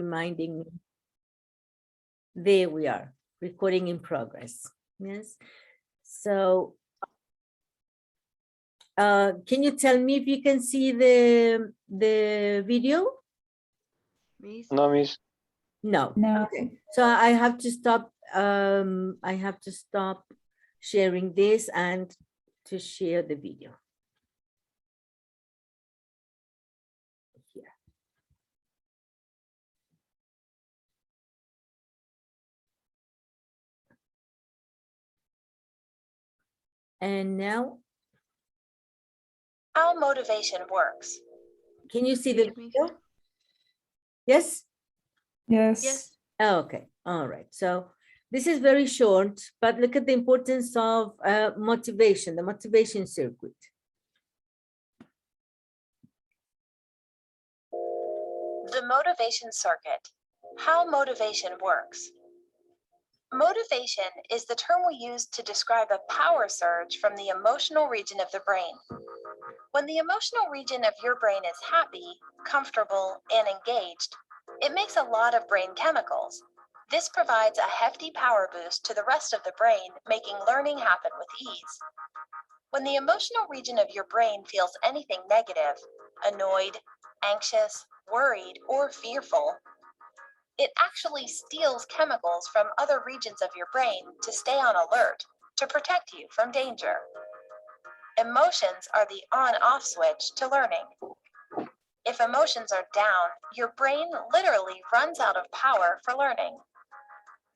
reminding me. There we are, recording in progress. Yes. So can you tell me if you can see the video? No, Miss. No. No. Okay. So I have to stop. I have to stop sharing this and to share the video. Here. And now, how motivation works. can you see the video? Yes? Yes. Yes. Oh, okay. All right. So this is very short, but look at the importance of motivation, the motivation circuit. The motivation circuit. How motivation works. Motivation is the term we use to describe a power surge from the emotional region of the brain. When the emotional region of your brain is happy, comfortable, and engaged, it makes a lot of brain chemicals. This provides a hefty power boost to the rest of the brain, making learning happen with ease. When the emotional region of your brain feels anything negative, annoyed, anxious, worried, or fearful, it actually steals chemicals from other regions of your brain to stay on alert, to protect you from danger. Emotions are the on-off switch to learning. If emotions are down, your brain literally runs out of power for learning.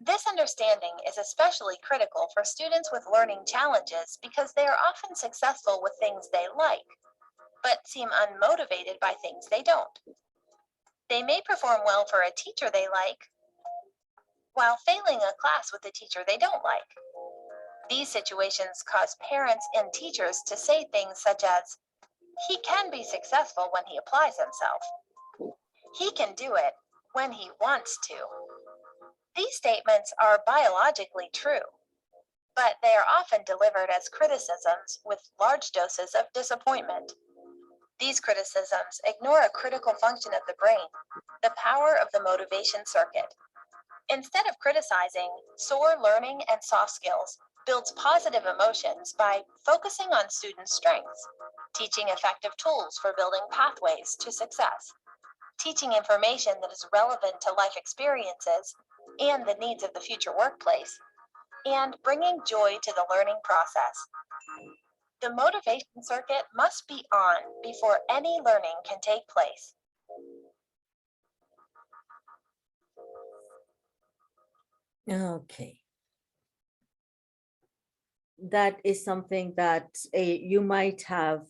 This understanding is especially critical for students with learning challenges because they are often successful with things they like, but seem unmotivated by things they don't. They may perform well for a teacher they like, while failing a class with a teacher they don't like. These situations cause parents and teachers to say things such as, "He can be successful when he applies himself. He can do it when he wants to." These statements are biologically true, but they are often delivered as criticisms with large doses of disappointment. These criticisms ignore a critical function of the brain, the power of the motivation circuit. Instead of criticizing, SOAR learning and soft skills builds positive emotions by focusing on students' strengths, teaching effective tools for building pathways to success, teaching information that is relevant to life experiences and the needs of the future workplace, and bringing joy to the learning process. The motivation circuit must be on before any learning can take place. Okay. That is something that you might have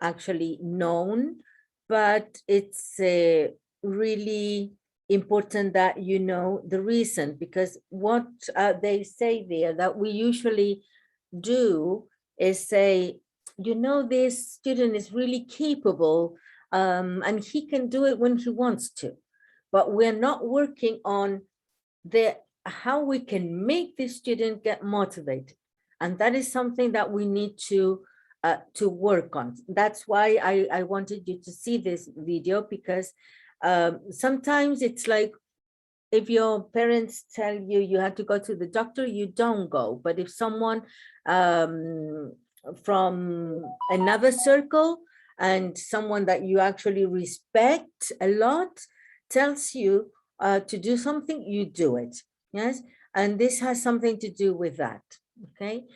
actually known, but it's really important that you know the reason, because what they say there that we usually do is say, you know, this student is really capable and he can do it when he wants to, but we're not working on how we can make the student get motivated. And that is something that we need to work on. That's why I wanted you to see this video, because sometimes it's like, if your parents tell you you have to go to the doctor, you don't go. But if someone from another circle and someone that you actually respect a lot tells you to do something, you do it. Yes, and this has something to do with that. Okay,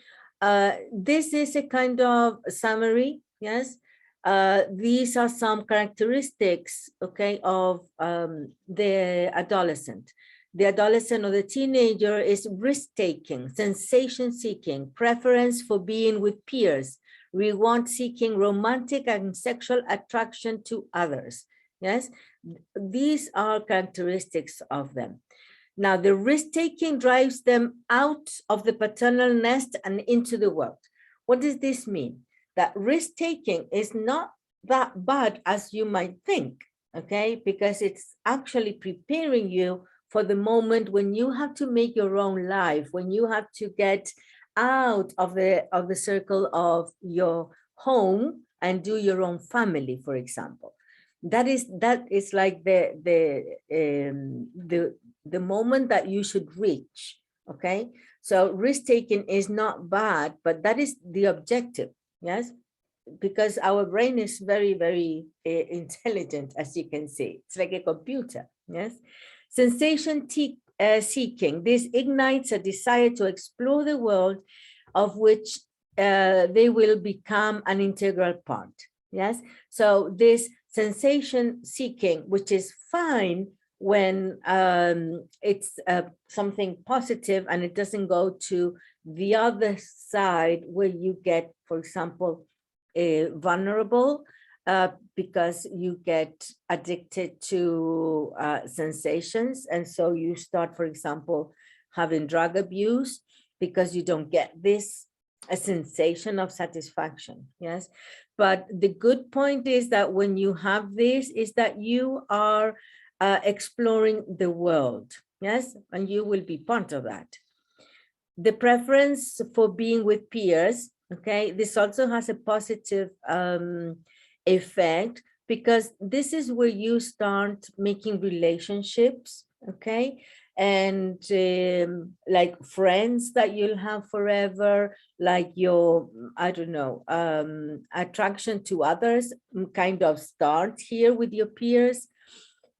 this is a kind of summary. Yes, these are some characteristics, okay, of the adolescent. The adolescent or the teenager is risk-taking, sensation-seeking, preference for being with peers, reward-seeking, romantic and sexual attraction to others. Yes, these are characteristics of them. Now, the risk-taking drives them out of the paternal nest and into the world. What does this mean? That risk-taking is not that bad as you might think, okay? Because it's actually preparing you for the moment when you have to make your own life, when you have to get out of the circle of your home and do your own family, for example. that is like the moment that you should reach. Okay, so risk taking is not bad, but that is the objective. Yes, because our brain is very, very intelligent, as you can see. It's like a computer. Yes, sensation seeking. This ignites a desire to explore the world, of which they will become an integral part. Yes, so this sensation seeking, which is fine when it's something positive and it doesn't go to the other side where you get, for example, vulnerable because you get addicted to sensations. And so you start, for example, having drug abuse because you don't get this a sensation of satisfaction. Yes, but the good point is that when you have this, is that you are exploring the world. Yes, and you will be part of that. The preference for being with peers. Okay, this also has a positive effect, because this is where you start making relationships. Okay, and like friends that you'll have forever, like your, I don't know, attraction to others kind of start here with your peers.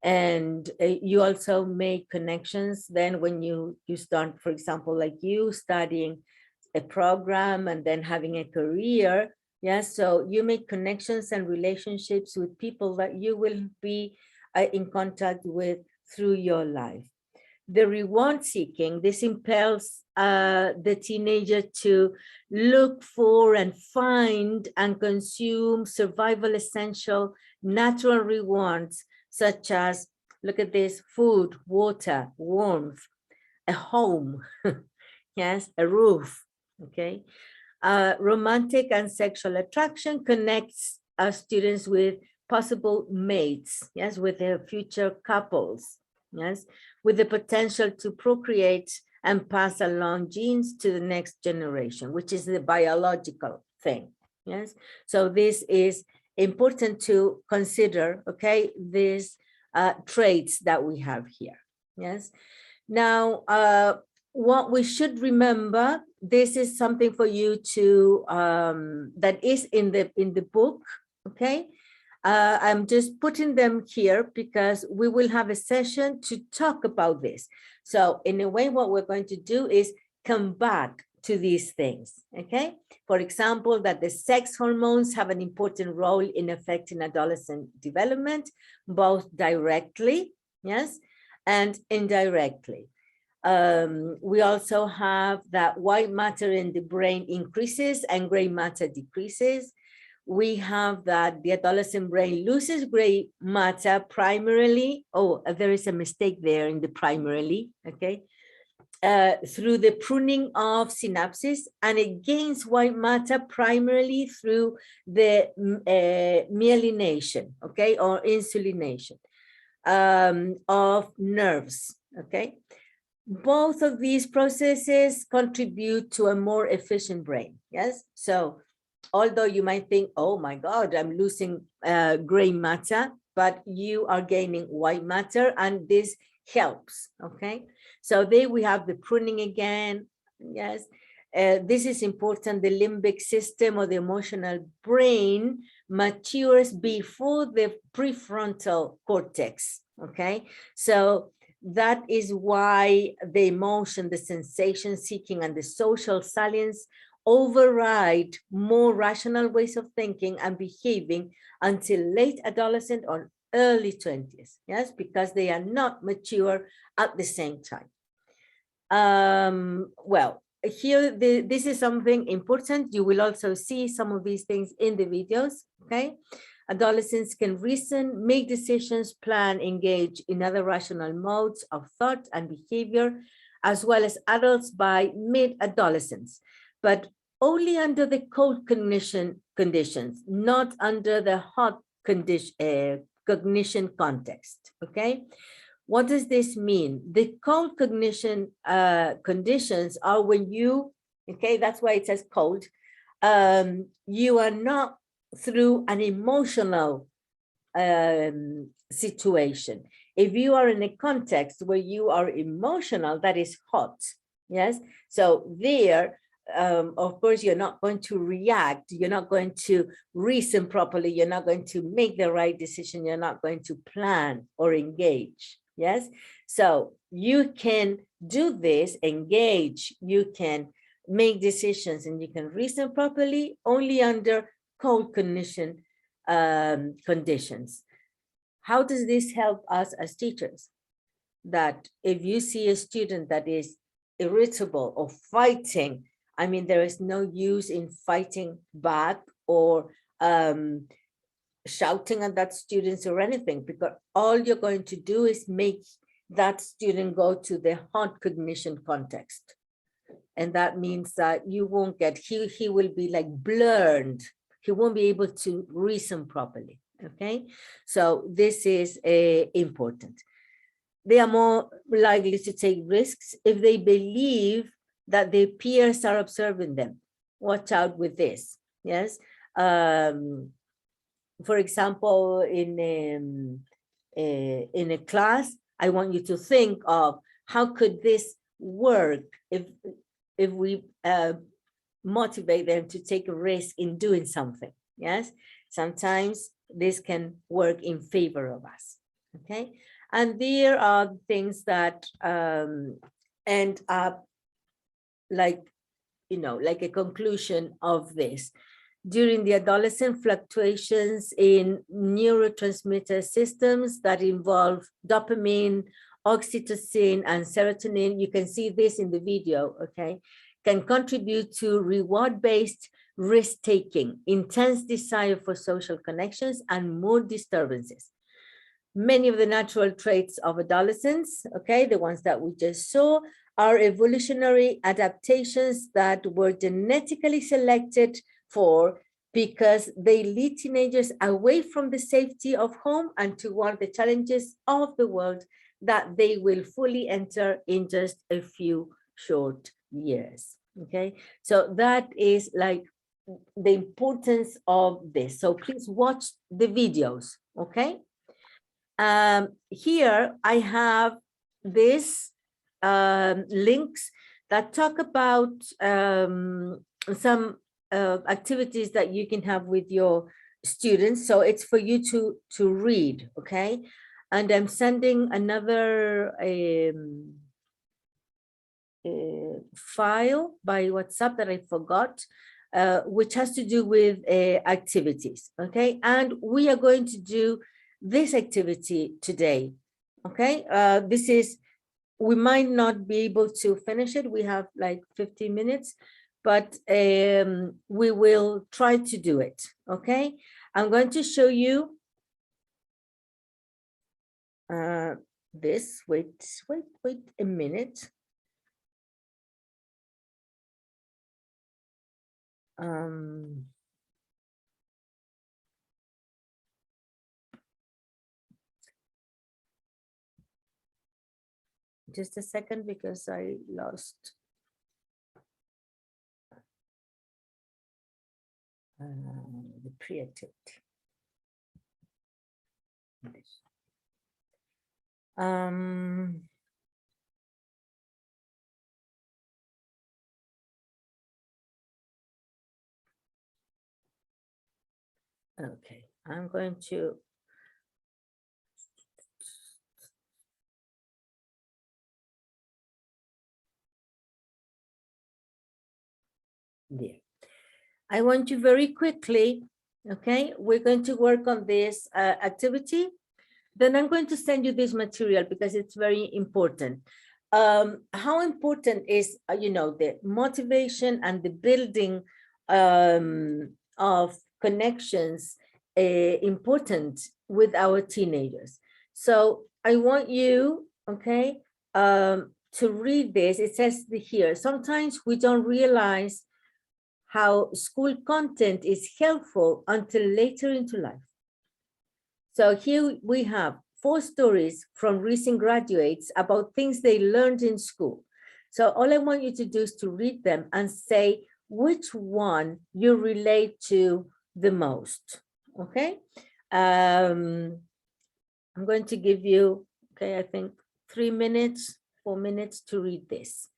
And you also make connections then when you start, for example, like you studying a program and then having a career. Yes, so you make connections and relationships with people that you will be in contact with through your life. The reward seeking, this impels the teenager to look for and find and consume survival essential natural rewards, such as, look at this, food, water, warmth, a home, yes, a roof. Okay, romantic and sexual attraction connects students with possible mates, yes, with their future couples, yes, with the potential to procreate and pass along genes to the next generation, which is the biological thing. Yes, so this is important to consider. Okay, these traits that we have here. Yes, now what we should remember, this is something for you to that is in the book. Okay, I'm just putting them here because we will have a session to talk about this. So in a way, what we're going to do is come back to these things. Okay, for example, that the sex hormones have an important role in affecting adolescent development, both directly, yes, and indirectly. We also have that white matter in the brain increases and gray matter decreases. We have that the adolescent brain loses gray matter primarily. Oh, there is a mistake there in the primarily, okay? Through the pruning of synapses, and it gains white matter primarily through the myelination, okay, or insulination of nerves, okay? Both of these processes contribute to a more efficient brain, yes? So although you might think, oh my God, I'm losing gray matter, but you are gaining white matter, and this helps, okay? So there we have the pruning again, yes? This is important. The limbic system, or the emotional brain, matures before the prefrontal cortex, okay? So that is why the emotion, the sensation seeking, and the social salience override more rational ways of thinking and behaving until late adolescent or early 20s, yes, because they are not mature at the same time. Well, here, this is something important. You will also see some of these things in the videos, okay? Adolescents can reason, make decisions, plan, engage in other rational modes of thought and behavior, as well as adults by mid-adolescence, but only under the cold cognition conditions, not under the hot cognition context, okay? What does this mean? The cold cognition conditions are when you, okay, that's why it says cold, you are not through an emotional situation. If you are in a context where you are emotional, that is hot. Yes. So there, of course, you're not going to react. You're not going to reason properly. You're not going to make the right decision. You're not going to plan or engage. Yes. So you can do this, engage, you can make decisions, and you can reason properly only under cold conditions. How does this help us as teachers? That if you see a student that is irritable or fighting, I mean, there is no use in fighting back or shouting at that student or anything, because all you're going to do is make that student go to the hot cognition context. And that means that you won't get, he will be like blurred. He won't be able to reason properly. Okay, so this is important. They are more likely to take risks if they believe that their peers are observing them. Watch out with this. Yes. For example, in a class, I want you to think of how could this work if we motivate them to take a risk in doing something. Yes, sometimes this can work in favor of us. Okay, and there are things that end up like, you know, like a conclusion of this. During the adolescent, fluctuations in neurotransmitter systems that involve dopamine, oxytocin, and serotonin, you can see this in the video, okay, can contribute to reward-based risk-taking, intense desire for social connections, and mood disturbances. Many of the natural traits of adolescents, okay, the ones that we just saw, are evolutionary adaptations that were genetically selected for, because they lead teenagers away from the safety of home and toward the challenges of the world that they will fully enter in just a few short years. Okay, so that is like the importance of this. So please watch the videos. Okay, here I have this links that talk about some activities that you can have with your students. So it's for you to read, okay? And I'm sending another file by WhatsApp that I forgot, which has to do with activities, okay? And we are going to do this activity today, okay? This is, we might not be able to finish it. We have like 15 minutes, but we will try to do it, okay? I'm going to show you this. Wait a minute. Just a second, because I lost the pre-activity. Okay, I'm going to there. I want you very quickly, okay, we're going to work on this activity. Then I'm going to send you this material because it's very important. How important is, you know, the motivation and the building of connections important with our teenagers. So I want you, okay, to read this. It says here, sometimes we don't realize how school content is helpful until later into life. So here we have 4 stories from recent graduates about things they learned in school. So all I want you to do is to read them and say which one you relate to the most, okay? I'm going to give you, okay, I think 3 minutes, 4 minutes to read this.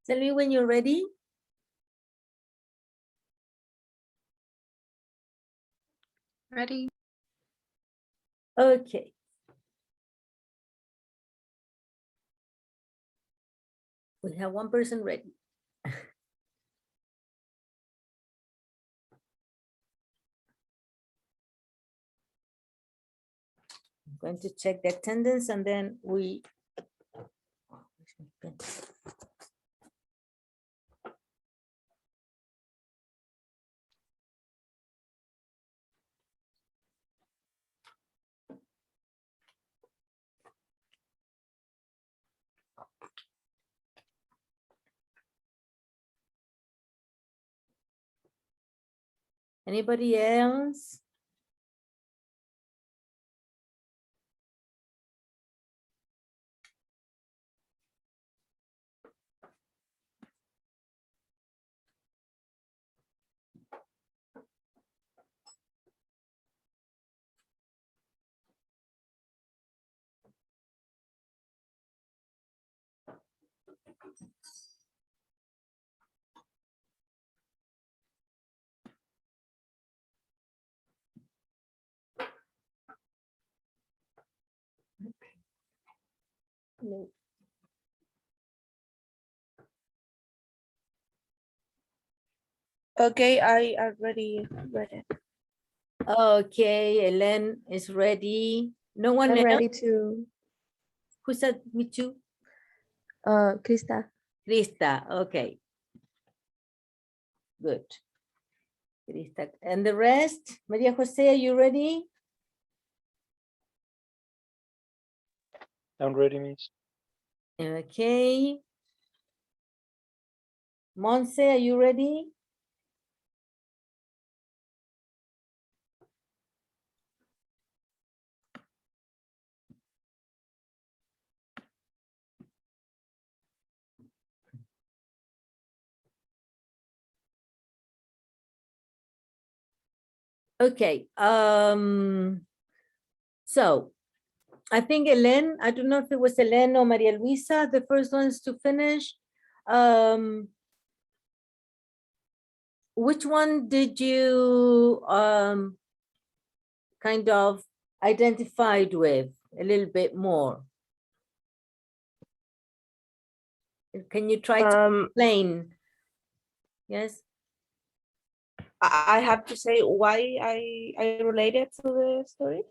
Tell me when you're ready. Ready? Okay. We have one person ready. I'm going to check the attendance and then we. Anybody else? No. Okay, I already read it. Okay, Ellen is ready. No one I'm else? ready to, Who said me too? Krista. Krista, okay. Good. Krista. And the rest? Maria Jose, are you ready? I'm ready, Miss. Okay. Monse, are you ready? Okay. So I think Ellen, I don't know if it was Ellen or Maria Luisa, the first ones to finish. Which one did you kind of identified with a little bit more? Can you try to explain Yes. I have to say why I related to the story.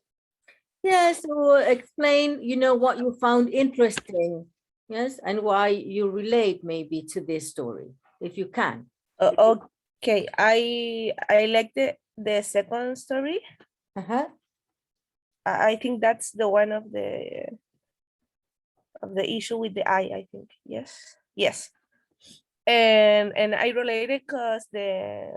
Yes, or explain, what you found interesting. Yes, and why you relate maybe to this story, if you can. Okay, I like the second story. Uh-huh. I think that's the one of the issue with the eye. I think yes. And I related because the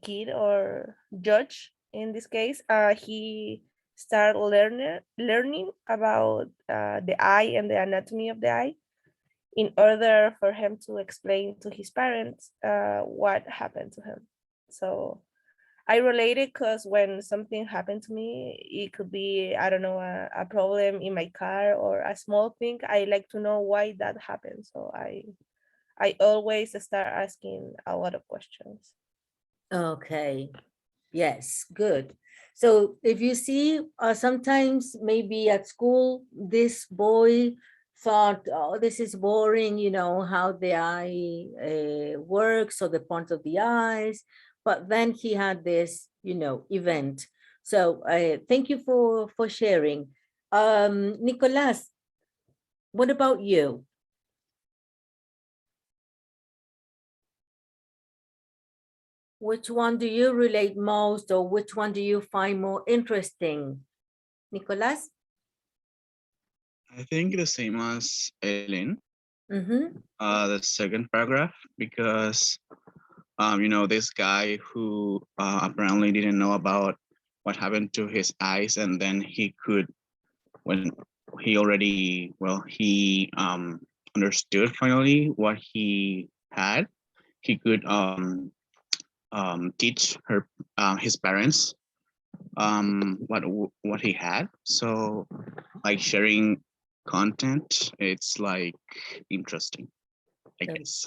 kid or judge in this case, he started learning about the eye and the anatomy of the eye in order for him to explain to his parents what happened to him. So I related because when something happened to me, it could be, I don't know, a problem in my car or a small thing. I like to know why that happened. So I always start asking a lot of questions. Okay. Yes, good. So if you see, sometimes maybe at school, this boy thought, oh, this is boring, how the eye works or the point of the eyes. But then he had this, event. So thank you for sharing. Nicolas, what about you? Which one do you relate most, or which one do you find more interesting? Nicolas? I think the same as Eileen, Mm-hmm. the second paragraph, because this guy who apparently didn't know about what happened to his eyes, and then he could, when he already, well, he understood finally what he had, he could teach his parents what he had. So like sharing content, it's like interesting, I Okay. guess.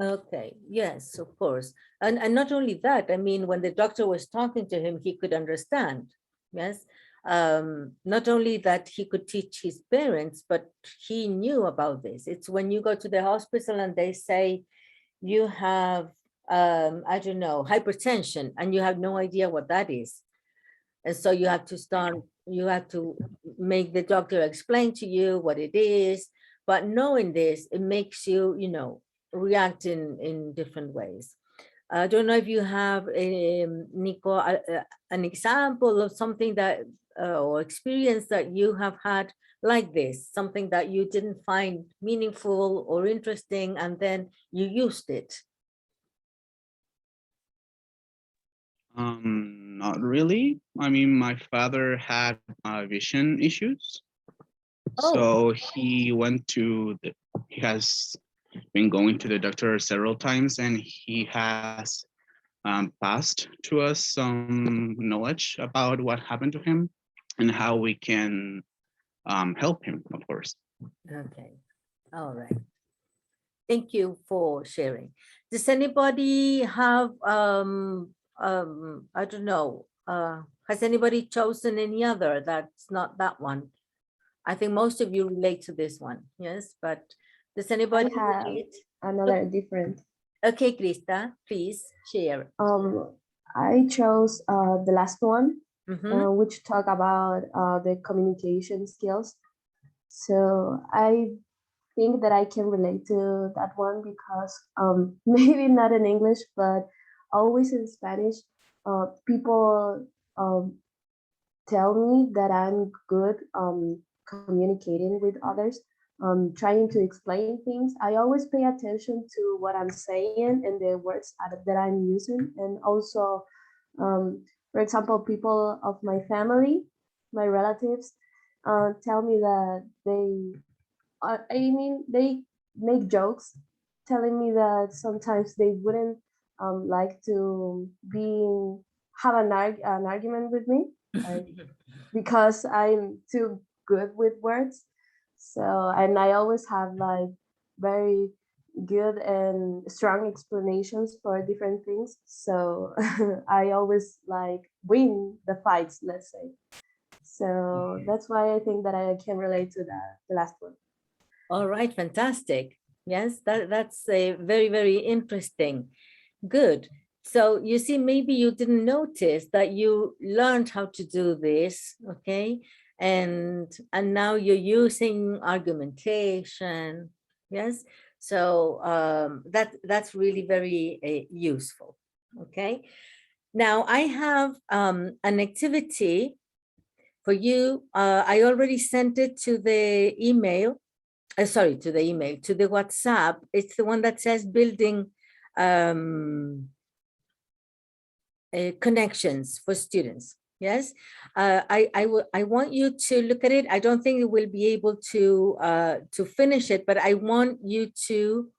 Okay, yes, of course. And not only that, I mean, when the doctor was talking to him, he could understand. Yes. Not only that he could teach his parents, but he knew about this. It's when you go to the hospital and they say you have, I don't know, hypertension, and you have no idea what that is. And so you have to make the doctor explain to you what it is. But knowing this, it makes you, react in different ways. I don't know if you have, Nico, an example of something that, or experience that you have had like this, something that you didn't find meaningful or interesting, and then you used it. Not really. I mean, my father had vision issues, Oh, so he has been going to the doctor several times, and he has passed to us some knowledge about what happened to him and how we can help him, of course. okay. All right. Thank you for sharing. Does anybody have, I don't know, has anybody chosen any other that's not that one? I think most of you relate to this one, yes, but does anybody have relate? another different. Okay, Krista, please share. I chose the last one, Mhm. which talk about the communication skills. So I think that I can relate to that one because maybe not in English, but always in Spanish, people tell me that I'm good communicating with others, trying to explain things. I always pay attention to what I'm saying and the words that I'm using. And also, for example, people of my family, my relatives, tell me that I mean, they make jokes telling me that sometimes they wouldn't like to have an argument with me. Like, because I'm too good with words. So, and I always have like very good and strong explanations for different things. So I always like win the fights, let's say. So that's why I think that I can relate to the last one. All right, fantastic. Yes, that's very, very interesting. Good. So you see, maybe you didn't notice that you learned how to do this, okay? And now you're using argumentation, yes? So that's really very useful, okay? Now I have an activity for you. I already sent it to the email, sorry, to the email, to the WhatsApp. It's the one that says building connections for students. Yes, I want you to look at it. I don't think you will be able to finish it, but I want you to.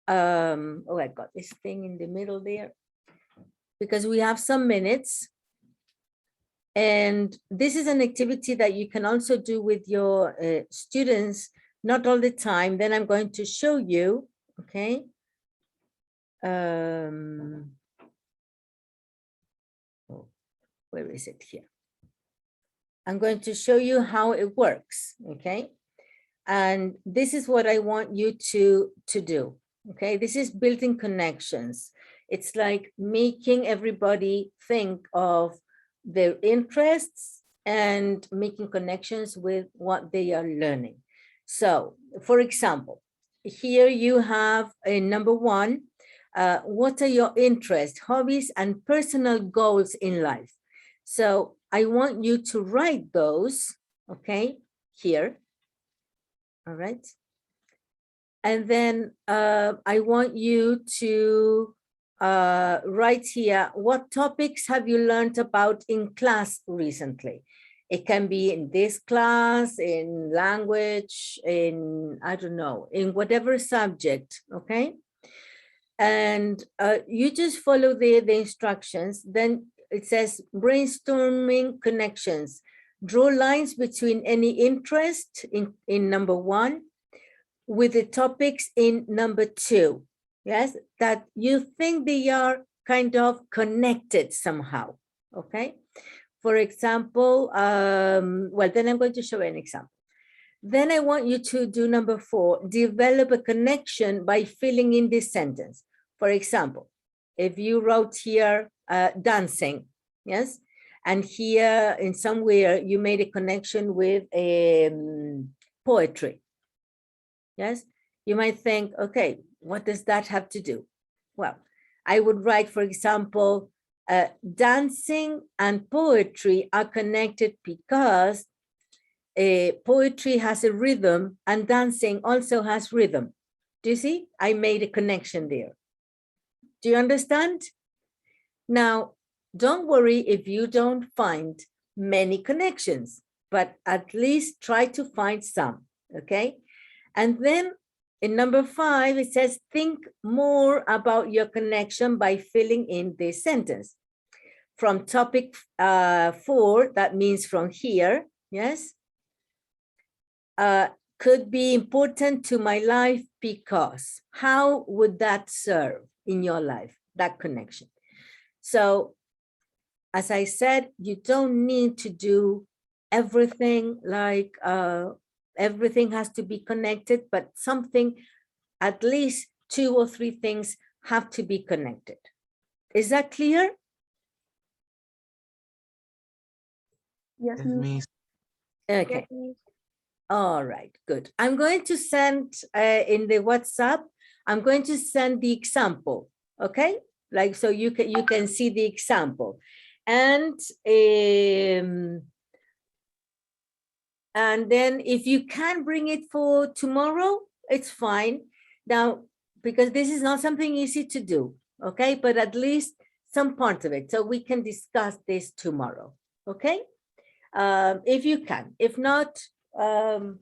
Oh, I got this thing in the middle there, because we have some minutes. And this is an activity that you can also do with your students, not all the time. Then I'm going to show you, okay? Where is it here? I'm going to show you how it works, okay? And this is what I want you to do, okay? This is building connections. It's like making everybody think of their interests and making connections with what they are learning. So, for example, here you have a number one, what are your interests, hobbies, and personal goals in life? So I want you to write those, okay, here. All right. And then I want you to write here, what topics have you learned about in class recently? It can be in this class, in language, in, I don't know, in whatever subject, okay? And you just follow the instructions. Then it says brainstorming connections. Draw lines between any interest in number one with the topics in number two. Yes, that you think they are kind of connected somehow, okay? For example, well, then I'm going to show an example. Then I want you to do number four, develop a connection by filling in this sentence. For example, if you wrote here dancing, yes, and here in somewhere you made a connection with poetry, yes, you might think, okay, what does that have to do? Well, I would write, for example, dancing and poetry are connected because poetry has a rhythm and dancing also has rhythm. Do you see? I made a connection there. Do you understand? Now, don't worry if you don't find many connections, but at least try to find some, okay? And then in number five, it says, think more about your connection by filling in this sentence. From topic 4, that means from here, yes? Could be important to my life because. How would that serve in your life, that connection? So, as I said, you don't need to do everything like everything has to be connected, but something, at least 2 or 3 things have to be connected. Is that clear? Yes, Miss. Okay. All right, good. I'm going to send in the WhatsApp, I'm going to send the example, okay? Like, so you can see the example. And then if you can bring it for tomorrow, it's fine. Now, because this is not something easy to do, okay? But at least some part of it, so we can discuss this tomorrow, okay? If you can. If not, we'll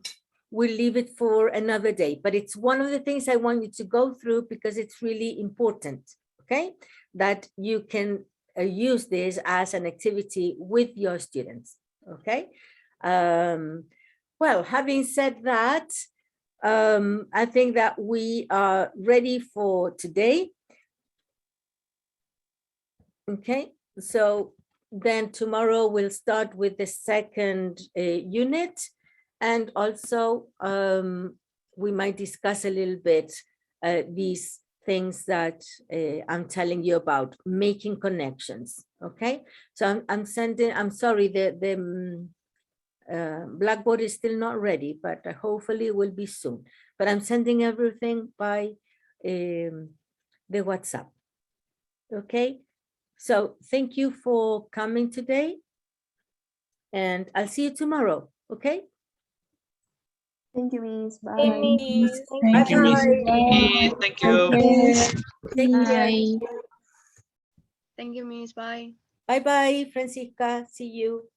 leave it for another day. But it's one of the things I want you to go through because it's really important, okay? That you can use this as an activity with your students, okay? Well, having said that, I think that we are ready for today. Okay, so then tomorrow we'll start with the second unit, and also we might discuss a little bit these things that I'm telling you about, making connections, okay? So I'm sending, I'm sorry, the Blackboard is still not ready, but hopefully it will be soon. But I'm sending everything by the WhatsApp, okay? So thank you for coming today, and I'll see you tomorrow, okay? Thank you, Miss. Bye. Thank you. Thank you, Miss. Thank you. Take care. Thank you, Miss. Bye. Bye-bye, Francisca. See you.